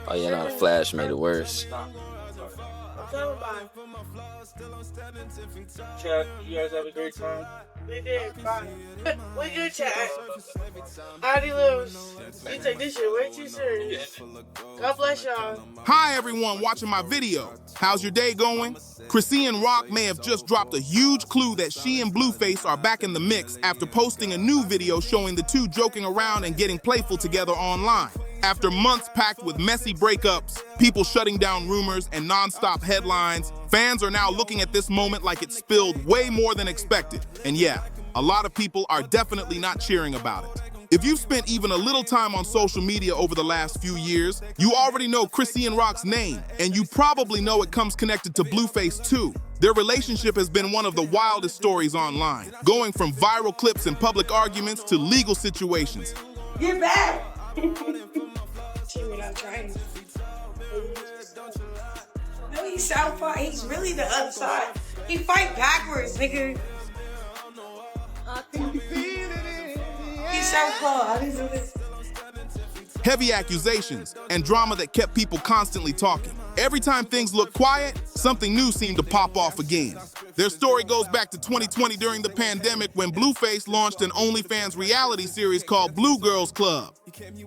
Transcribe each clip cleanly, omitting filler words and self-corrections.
Oh yeah, no, the flash made it worse. Chat, you guys have a great time. We did, fine. We good, chat. Howdy, Lewis. You take this shit way too serious. God bless y'all. Hi everyone watching my video. How's your day going? Chrisean Rock may have just dropped a huge clue that she and Blueface are back in the mix after posting a new video showing the two joking around and getting playful together online. After months packed with messy breakups, people shutting down rumors, and non-stop headlines, fans are now looking at this moment like it spilled way more than expected. And yeah, a lot of people are definitely not cheering about it. If you've spent even a little time on social media over the last few years, you already know Chrisean Rock's name, and you probably know it comes connected to Blueface too. Their relationship has been one of the wildest stories online, going from viral clips and public arguments to legal situations. Get back! Without trying. No, he's southpaw. He's really the other side. He fight backwards, nigga. He's southpaw. How do you do this? Heavy accusations and drama that kept people constantly talking. Every time things looked quiet, something new seemed to pop off again. Their story goes back to 2020 during the pandemic when Blueface launched an OnlyFans reality series called Blue Girls Club.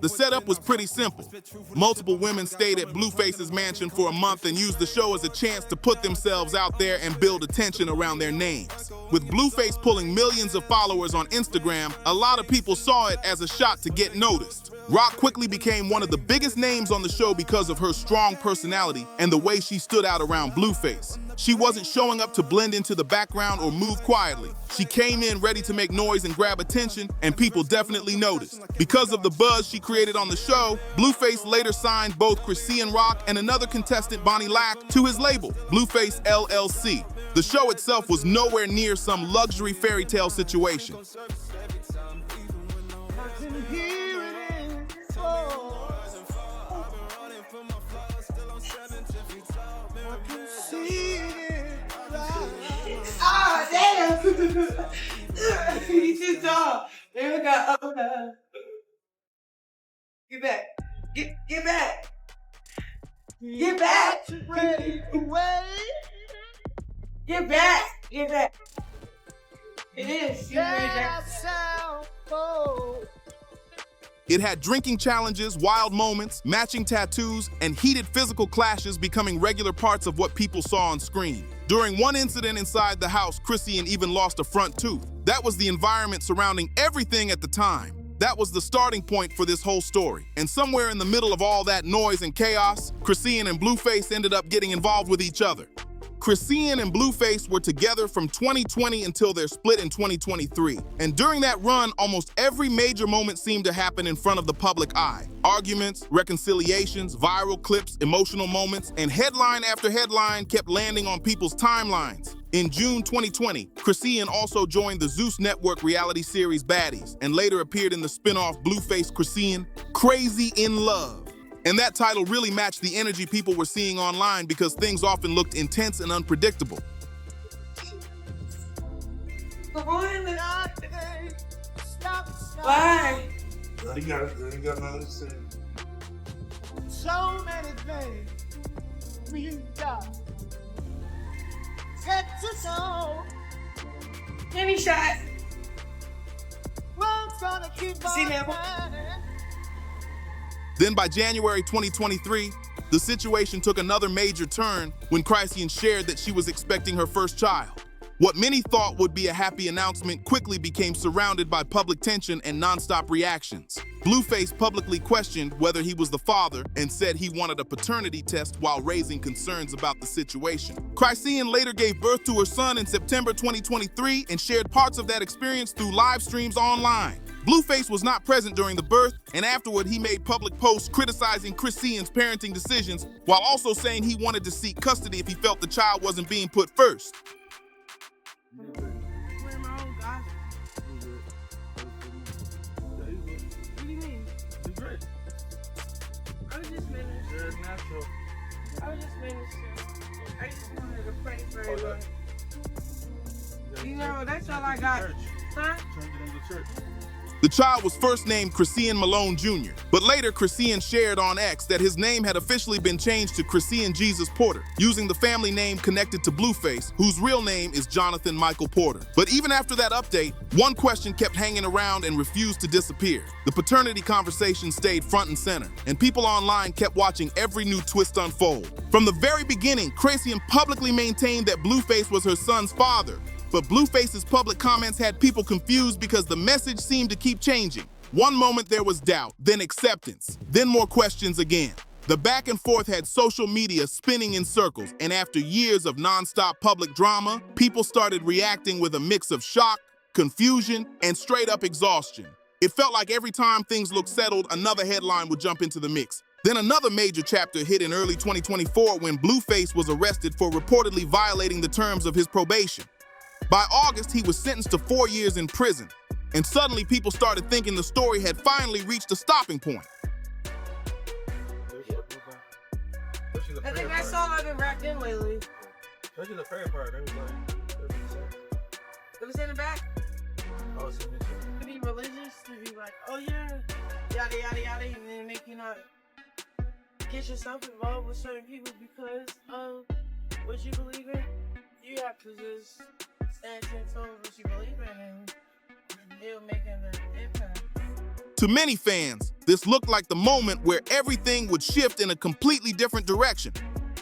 The setup was pretty simple. Multiple women stayed at Blueface's mansion for a month and used the show as a chance to put themselves out there and build attention around their names. With Blueface pulling millions of followers on Instagram, a lot of people saw it as a shot to get noticed. Rock quickly became one of the biggest names on the show because of her strong personality and the way she stood out around Blueface. She wasn't showing up to blend into the background or move quietly. She came in ready to make noise and grab attention, and people definitely noticed. Because of the buzz she created on the show, Blueface later signed both Chrisean Rock and another contestant, Bonnie Lack, to his label, Blueface LLC. The show itself was nowhere near some luxury fairy tale situation. Ah, damn! He's too tall. There we go. Get back. Get back. Get back. Get back. Get back. It is. It had drinking challenges, wild moments, matching tattoos, and heated physical clashes becoming regular parts of what people saw on screen. During one incident inside the house, Chrisean even lost a front tooth. That was the environment surrounding everything at the time. That was the starting point for this whole story. And somewhere in the middle of all that noise and chaos, Chrisean and Blueface ended up getting involved with each other. Chrisean and Blueface were together from 2020 until their split in 2023. And during that run, almost every major moment seemed to happen in front of the public eye. Arguments, reconciliations, viral clips, emotional moments, and headline after headline kept landing on people's timelines. In June 2020, Chrisean also joined the Zeus Network reality series Baddies and later appeared in the spin-off Blueface Chrisean, Crazy in Love. And that title really matched the energy people were seeing online because things often looked intense and unpredictable. Bye. You got nothing to say. So many things we got. Head to toe. Give me a shot. World's gonna keep See on now? burning. Then by January 2023, the situation took another major turn when Chrisean shared that she was expecting her first child. What many thought would be a happy announcement quickly became surrounded by public tension and nonstop reactions. Blueface publicly questioned whether he was the father and said he wanted a paternity test while raising concerns about the situation. Chrisean later gave birth to her son in September 2023 and shared parts of that experience through live streams online. Blueface was not present during the birth, and afterward he made public posts criticizing Chrisean's parenting decisions while also saying he wanted to seek custody if he felt the child wasn't being put first. What do you mean? You're great. I was just making sure. You're natural. I was just making sure. I just wanted to pray for everyone. You know, that's all I got. Church. Huh? Turned it into church. The child was first named Chrisean Malone Jr., but later Chrisean shared on X that his name had officially been changed to Chrisean Jesus Porter, using the family name connected to Blueface, whose real name is Jonathan Michael Porter. But even after that update, one question kept hanging around and refused to disappear. The paternity conversation stayed front and center, and people online kept watching every new twist unfold. From the very beginning, Chrisean publicly maintained that Blueface was her son's father, but Blueface's public comments had people confused because the message seemed to keep changing. One moment there was doubt, then acceptance, then more questions again. The back and forth had social media spinning in circles, and after years of non-stop public drama, people started reacting with a mix of shock, confusion, and straight-up exhaustion. It felt like every time things looked settled, another headline would jump into the mix. Then another major chapter hit in early 2024 when Blueface was arrested for reportedly violating the terms of his probation. By August, he was sentenced to 4 years in prison, and suddenly people started thinking the story had finally reached a stopping point. I think that's all I've been wrapped in lately. Especially the prayer part. That was It was in the back. I was in it. To be religious, to be like, oh yeah, yada yada yada, and then make you not get yourself involved with certain people because of what you believe in. You have to just stand 10 toes what you believe in, and it'll make an impact. To many fans, this looked like the moment where everything would shift in a completely different direction.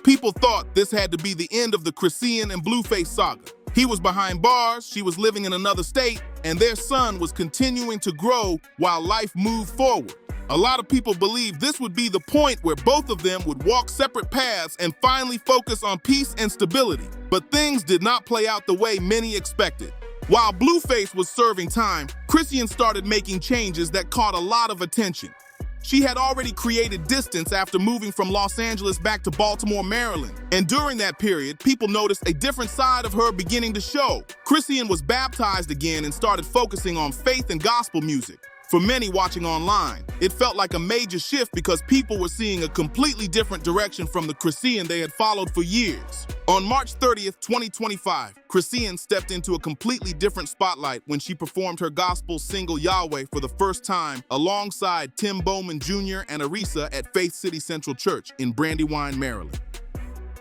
People thought this had to be the end of the Chrisean and Blueface saga. He was behind bars, she was living in another state, and their son was continuing to grow while life moved forward. A lot of people believed this would be the point where both of them would walk separate paths and finally focus on peace and stability. But things did not play out the way many expected. While Blueface was serving time, Chrisean started making changes that caught a lot of attention. She had already created distance after moving from Los Angeles back to Baltimore, Maryland. And during that period, people noticed a different side of her beginning to show. Chrisean was baptized again and started focusing on faith and gospel music. For many watching online, it felt like a major shift because people were seeing a completely different direction from the Chrisean they had followed for years. On March 30th, 2025, Chrisean stepped into a completely different spotlight when she performed her gospel single Yahweh for the first time alongside Tim Bowman Jr. and Arisa at Faith City Central Church in Brandywine, Maryland.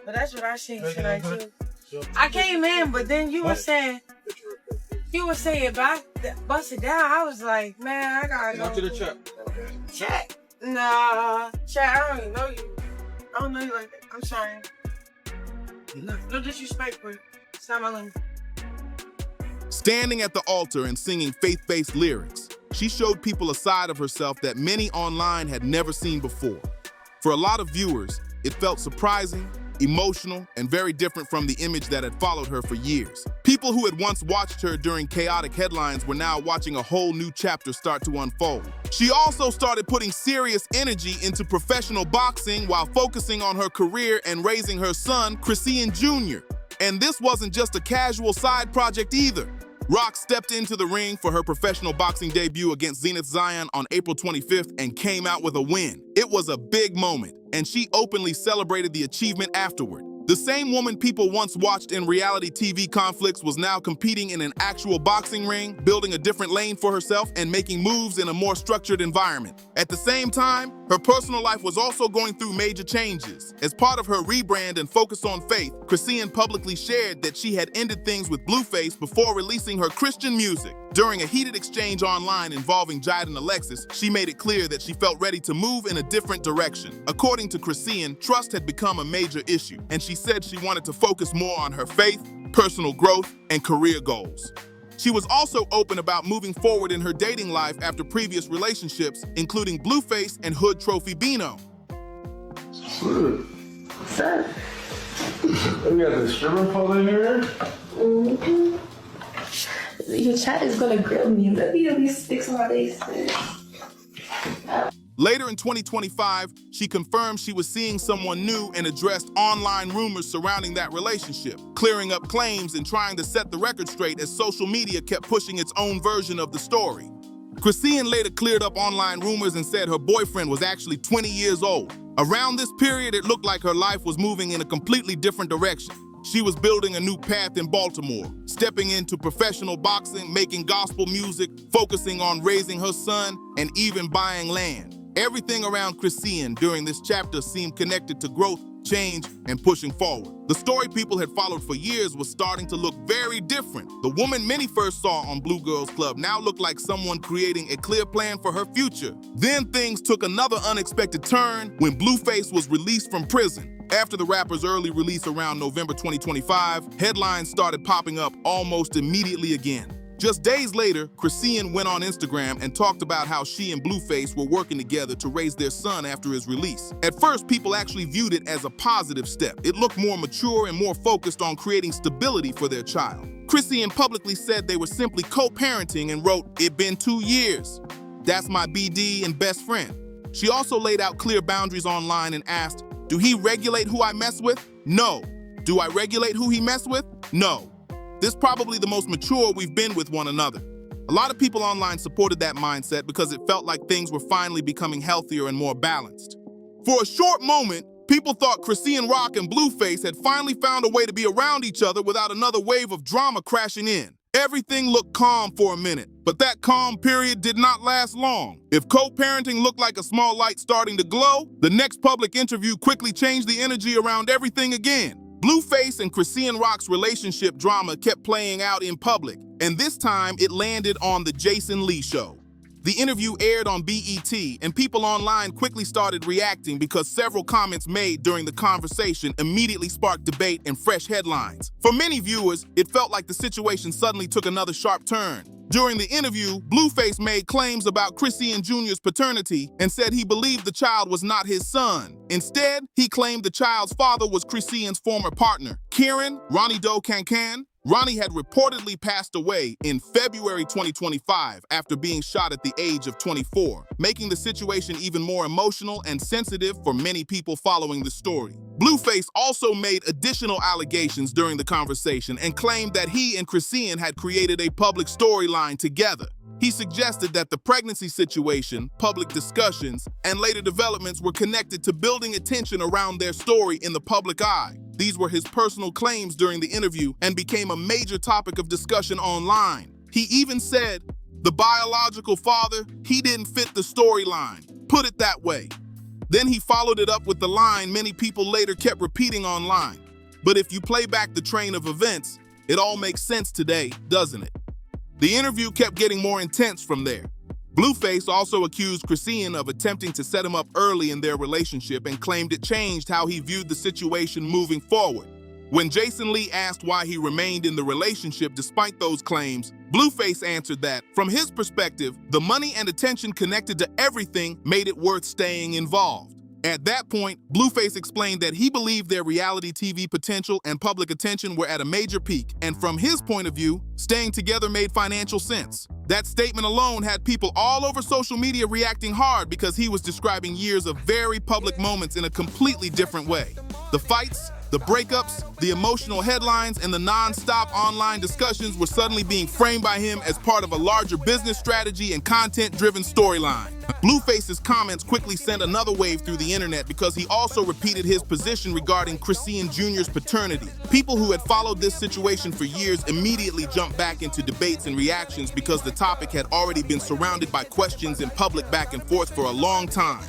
But that's what I seen tonight too. I came in, but then you were saying, bust it down. I was like, man, I gotta go to the chat. Chat. Nah, chat, I don't even know you. I don't know you like that. I'm sorry. No disrespect, but it's not my limit. Standing at the altar and singing faith-based lyrics, she showed people a side of herself that many online had never seen before. For a lot of viewers, it felt surprising, emotional, and very different from the image that had followed her for years. People who had once watched her during chaotic headlines were now watching a whole new chapter start to unfold. She also started putting serious energy into professional boxing while focusing on her career and raising her son, Chrisean Jr. And this wasn't just a casual side project either. Rock stepped into the ring for her professional boxing debut against Zenith Zion on April 25th and came out with a win. It was a big moment, and she openly celebrated the achievement afterward. The same woman people once watched in reality TV conflicts was now competing in an actual boxing ring, building a different lane for herself and making moves in a more structured environment. At the same time, her personal life was also going through major changes. As part of her rebrand and focus on faith, Chrisean publicly shared that she had ended things with Blueface before releasing her Christian music. During a heated exchange online involving Jide and Alexis, she made it clear that she felt ready to move in a different direction. According to Chrisean, trust had become a major issue, and she said she wanted to focus more on her faith, personal growth, and career goals. She was also open about moving forward in her dating life after previous relationships, including Blueface and Hood Trophy Bino. What's up? We got the stripper pole in here. Mm-hmm. Your chat is gonna grill me. Let me at least fix my face. Later in 2025, she confirmed she was seeing someone new and addressed online rumors surrounding that relationship, clearing up claims and trying to set the record straight as social media kept pushing its own version of the story. Chrisean later cleared up online rumors and said her boyfriend was actually 20 years old. Around this period, it looked like her life was moving in a completely different direction. She was building a new path in Baltimore, stepping into professional boxing, making gospel music, focusing on raising her son, and even buying land. Everything around Chrisean during this chapter seemed connected to growth, change, and pushing forward. The story people had followed for years was starting to look very different. The woman many first saw on Blue Girls Club now looked like someone creating a clear plan for her future. Then things took another unexpected turn when Blueface was released from prison. After the rapper's early release around November 2025, headlines started popping up almost immediately again. Just days later, Chrisean went on Instagram and talked about how she and Blueface were working together to raise their son after his release. At first, people actually viewed it as a positive step. It looked more mature and more focused on creating stability for their child. Chrisean publicly said they were simply co-parenting and wrote, "It been 2 years. That's my BD and best friend." She also laid out clear boundaries online and asked, "Do he regulate who I mess with? No. Do I regulate who he mess with? No." This is probably the most mature we've been with one another. A lot of people online supported that mindset because it felt like things were finally becoming healthier and more balanced. For a short moment, people thought Chrisean Rock and Blueface had finally found a way to be around each other without another wave of drama crashing in. Everything looked calm for a minute, but that calm period did not last long. If co-parenting looked like a small light starting to glow, the next public interview quickly changed the energy around everything again. Blueface and Chrisean Rock's relationship drama kept playing out in public, and this time it landed on The Jason Lee Show. The interview aired on BET, and people online quickly started reacting because several comments made during the conversation immediately sparked debate and fresh headlines. For many viewers, it felt like the situation suddenly took another sharp turn. During the interview, Blueface made claims about Chrisean Jr.'s paternity and said he believed the child was not his son. Instead, he claimed the child's father was Chrisean's former partner, Kieran Ronnie Doe Cancan. Ronnie had reportedly passed away in February 2025 after being shot at the age of 24, making the situation even more emotional and sensitive for many people following the story. Blueface also made additional allegations during the conversation and claimed that he and Chrisean had created a public storyline together. He suggested that the pregnancy situation, public discussions, and later developments were connected to building attention around their story in the public eye. These were his personal claims during the interview and became a major topic of discussion online. He even said, "The biological father, he didn't fit the storyline. Put it that way." Then he followed it up with the line many people later kept repeating online. But if you play back the train of events, it all makes sense today, doesn't it? The interview kept getting more intense from there. Blueface also accused Chrisean of attempting to set him up early in their relationship and claimed it changed how he viewed the situation moving forward. When Jason Lee asked why he remained in the relationship despite those claims, Blueface answered that, from his perspective, the money and attention connected to everything made it worth staying involved. At that point, Blueface explained that he believed their reality TV potential and public attention were at a major peak, and from his point of view, staying together made financial sense. That statement alone had people all over social media reacting hard because he was describing years of very public moments in a completely different way. The fights, the breakups, the emotional headlines, and the non-stop online discussions were suddenly being framed by him as part of a larger business strategy and content-driven storyline. Blueface's comments quickly sent another wave through the internet because he also repeated his position regarding Chrisean Jr.'s paternity. People who had followed this situation for years immediately jumped back into debates and reactions because the topic had already been surrounded by questions in public back and forth for a long time.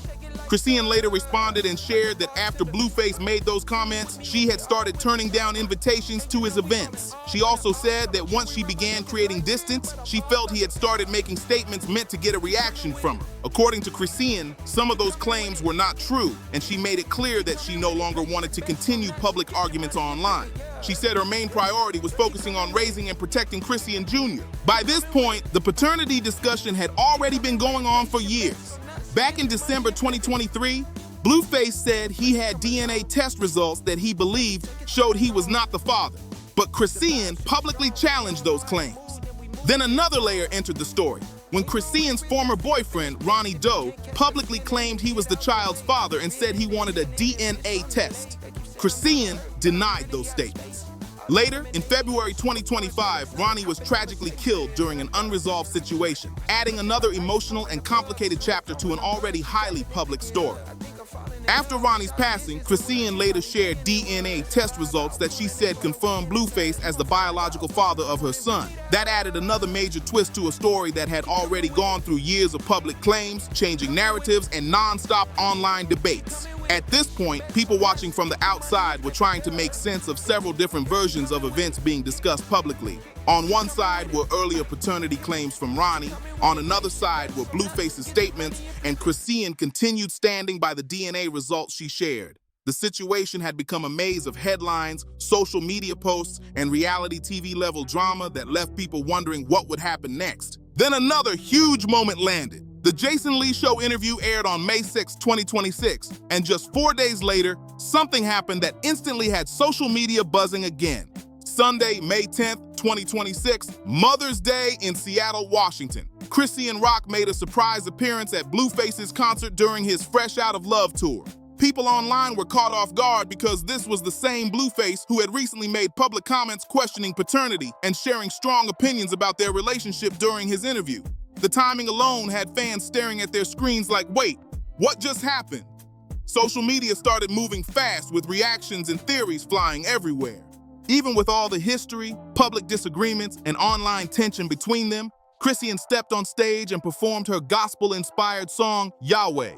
Chrisean later responded and shared that after Blueface made those comments, she had started turning down invitations to his events. She also said that once she began creating distance, she felt he had started making statements meant to get a reaction from her. According to Chrisean, some of those claims were not true, and she made it clear that she no longer wanted to continue public arguments online. She said her main priority was focusing on raising and protecting Chrisean Jr. By this point, the paternity discussion had already been going on for years. Back in December 2023, Blueface said he had DNA test results that he believed showed he was not the father, but Chrisean publicly challenged those claims. Then another layer entered the story, when Chrisean's former boyfriend, Ronnie Doe, publicly claimed he was the child's father and said he wanted a DNA test. Chrisean denied those statements. Later, in February 2025, Ronnie was tragically killed during an unresolved situation, adding another emotional and complicated chapter to an already highly public story. After Ronnie's passing, Chrisean later shared DNA test results that she said confirmed Blueface as the biological father of her son. That added another major twist to a story that had already gone through years of public claims, changing narratives, and non-stop online debates. At this point, people watching from the outside were trying to make sense of several different versions of events being discussed publicly. On one side were earlier paternity claims from Ronnie, on another side were Blueface's statements, and Chrisean continued standing by the DNA results she shared. The situation had become a maze of headlines, social media posts, and reality TV-level drama that left people wondering what would happen next. Then another huge moment landed. The Jason Lee Show interview aired on May 6, 2026, and just 4 days later, something happened that instantly had social media buzzing again. Sunday, May 10th, 2026, Mother's Day in Seattle, Washington. Chrisean Rock made a surprise appearance at Blueface's concert during his Fresh Out of Love tour. People online were caught off guard because this was the same Blueface who had recently made public comments questioning paternity and sharing strong opinions about their relationship during his interview. The timing alone had fans staring at their screens like, wait, what just happened? Social media started moving fast with reactions and theories flying everywhere. Even with all the history, public disagreements, and online tension between them, Chrisean stepped on stage and performed her gospel-inspired song, Yahweh.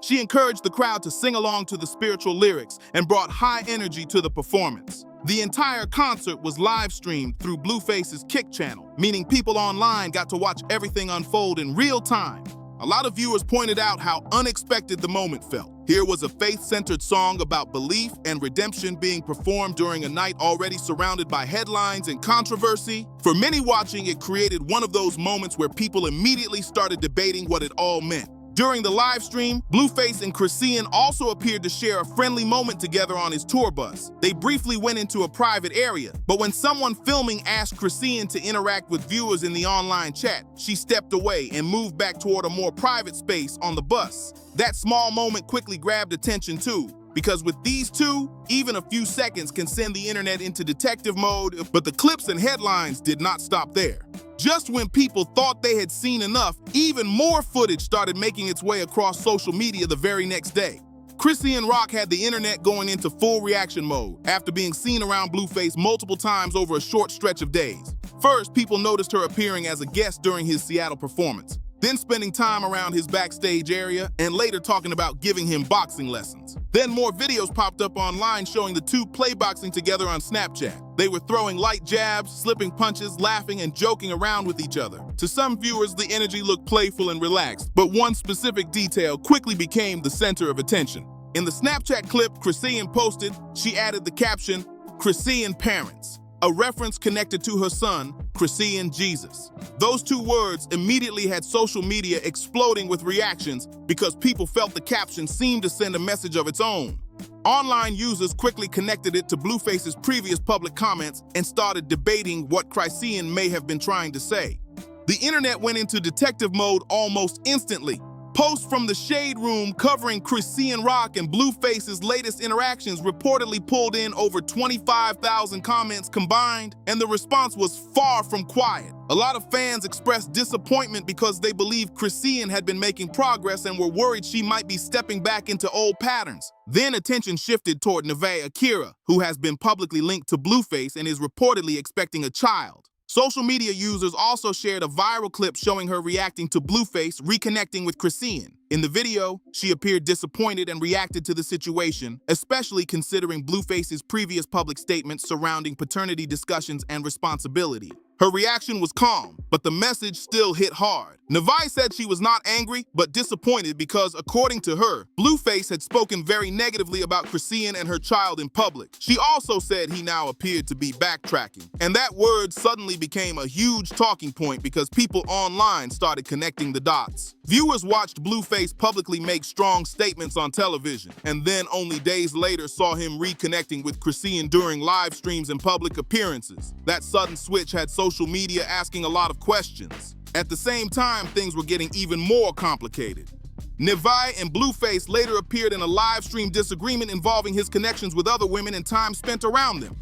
She encouraged the crowd to sing along to the spiritual lyrics and brought high energy to the performance. The entire concert was live-streamed through Blueface's Kick channel, meaning people online got to watch everything unfold in real time. A lot of viewers pointed out how unexpected the moment felt. Here was a faith-centered song about belief and redemption being performed during a night already surrounded by headlines and controversy. For many watching, it created one of those moments where people immediately started debating what it all meant. During the live stream, Blueface and Chrisean also appeared to share a friendly moment together on his tour bus. They briefly went into a private area, but when someone filming asked Chrisean to interact with viewers in the online chat, she stepped away and moved back toward a more private space on the bus. That small moment quickly grabbed attention too, because with these two, even a few seconds can send the internet into detective mode, but the clips and headlines did not stop there. Just when people thought they had seen enough, even more footage started making its way across social media the very next day. Chrisean Rock had the internet going into full reaction mode after being seen around Blueface multiple times over a short stretch of days. First, people noticed her appearing as a guest during his Seattle performance, then spending time around his backstage area, and later talking about giving him boxing lessons. Then more videos popped up online showing the two play boxing together on Snapchat. They were throwing light jabs, slipping punches, laughing, and joking around with each other. To some viewers, the energy looked playful and relaxed, but one specific detail quickly became the center of attention. In the Snapchat clip Chrisean posted, she added the caption, "Chrisean Parents," a reference connected to her son, Chrisean Jesus. Those two words immediately had social media exploding with reactions because people felt the caption seemed to send a message of its own. Online users quickly connected it to Blueface's previous public comments and started debating what Chrisean may have been trying to say. The internet went into detective mode almost instantly. Posts from the Shade Room covering Chrisean Rock and Blueface's latest interactions reportedly pulled in over 25,000 comments combined, and the response was far from quiet. A lot of fans expressed disappointment because they believed Chrisean had been making progress and were worried she might be stepping back into old patterns. Then attention shifted toward Neve Akira, who has been publicly linked to Blueface and is reportedly expecting a child. Social media users also shared a viral clip showing her reacting to Blueface reconnecting with Chrisean. In the video, she appeared disappointed and reacted to the situation, especially considering Blueface's previous public statements surrounding paternity discussions and responsibility. Her reaction was calm, but the message still hit hard. Neve said she was not angry, but disappointed because, according to her, Blueface had spoken very negatively about Chrisean and her child in public. She also said he now appeared to be backtracking, and that word suddenly became a huge talking point because people online started connecting the dots. Viewers watched Blueface publicly make strong statements on television, and then only days later saw him reconnecting with Chrisean during live streams and public appearances. That sudden switch had social media asking a lot of questions. At the same time, things were getting even more complicated. Neve and Blueface later appeared in a live stream disagreement involving his connections with other women and time spent around them.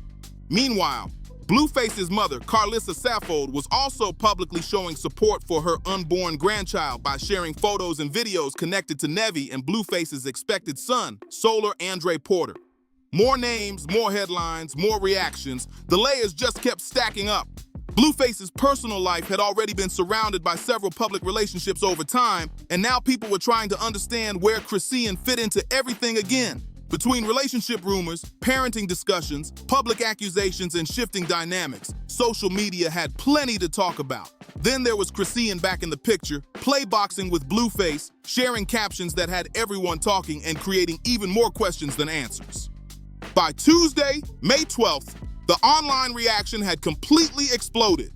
Meanwhile, Blueface's mother, Carlissa Saffold, was also publicly showing support for her unborn grandchild by sharing photos and videos connected to Nevi and Blueface's expected son, Solar Andre Porter. More names, more headlines, more reactions. The layers just kept stacking up. Blueface's personal life had already been surrounded by several public relationships over time, and now people were trying to understand where Chrisean fit into everything again. Between relationship rumors, parenting discussions, public accusations, and shifting dynamics, social media had plenty to talk about. Then there was Chrisean back in the picture, playboxing with Blueface, sharing captions that had everyone talking and creating even more questions than answers. By Tuesday, May 12th, the online reaction had completely exploded.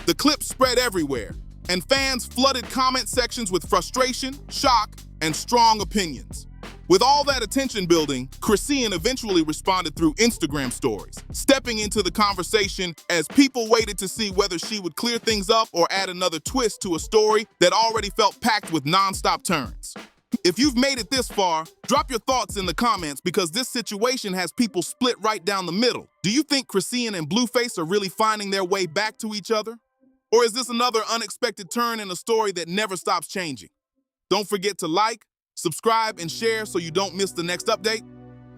The clips spread everywhere, and fans flooded comment sections with frustration, shock, and strong opinions. With all that attention building, Chrisean eventually responded through Instagram stories, stepping into the conversation as people waited to see whether she would clear things up or add another twist to a story that already felt packed with non-stop turns. If you've made it this far, drop your thoughts in the comments because this situation has people split right down the middle. Do you think Chrisean and Blueface are really finding their way back to each other? Or is this another unexpected turn in a story that never stops changing? Don't forget to like, subscribe, and share so you don't miss the next update.